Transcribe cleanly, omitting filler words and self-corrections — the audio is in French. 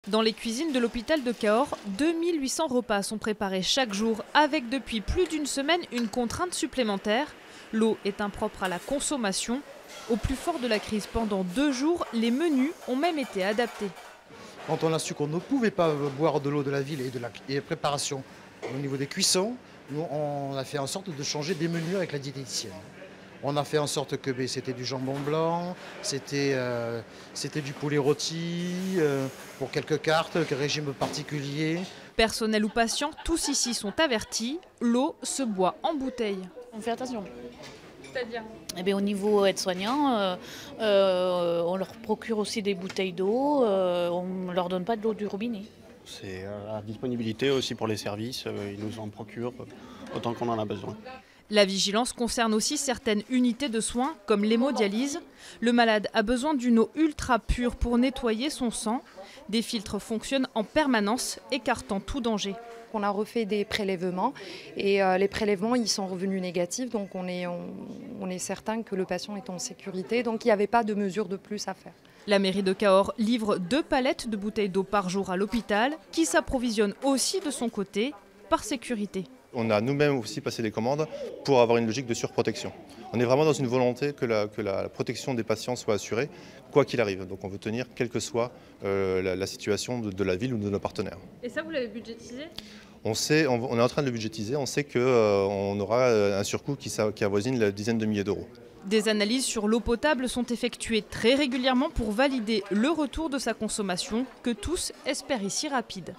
Dans les cuisines de l'hôpital de Cahors, 2800 repas sont préparés chaque jour avec depuis plus d'une semaine une contrainte supplémentaire. L'eau est impropre à la consommation. Au plus fort de la crise, pendant 2 jours, les menus ont même été adaptés. Quand on a su qu'on ne pouvait pas boire de l'eau de la ville et de la préparation au niveau des cuissons, nous, on a fait en sorte de changer des menus avec la diététicienne. On a fait en sorte que c'était du jambon blanc, c'était du poulet rôti, pour quelques cartes, régime particulier. Personnel ou patients, tous ici sont avertis, l'eau se boit en bouteille. On fait attention. C'est-à-dire ? Au niveau aide-soignant, on leur procure aussi des bouteilles d'eau, on ne leur donne pas de l'eau du robinet. C'est à disponibilité aussi pour les services, ils nous en procurent autant qu'on en a besoin. La vigilance concerne aussi certaines unités de soins, comme l'hémodialyse. Le malade a besoin d'une eau ultra pure pour nettoyer son sang. Des filtres fonctionnent en permanence, écartant tout danger. On a refait des prélèvements et les prélèvements ils sont revenus négatifs, donc on est certain que le patient est en sécurité, donc il n'y avait pas de mesure de plus à faire. La mairie de Cahors livre 2 palettes de bouteilles d'eau par jour à l'hôpital, qui s'approvisionne aussi de son côté, par sécurité. On a nous-mêmes aussi passé des commandes pour avoir une logique de surprotection. On est vraiment dans une volonté que la protection des patients soit assurée, quoi qu'il arrive. Donc on veut tenir quelle que soit la situation de la ville ou de nos partenaires. Et ça, vous l'avez budgétisé ? On est en train de le budgétiser, on sait qu'on aura un surcoût qui avoisine la dizaine de milliers d'euros. Des analyses sur l'eau potable sont effectuées très régulièrement pour valider le retour de sa consommation, que tous espèrent ici rapide.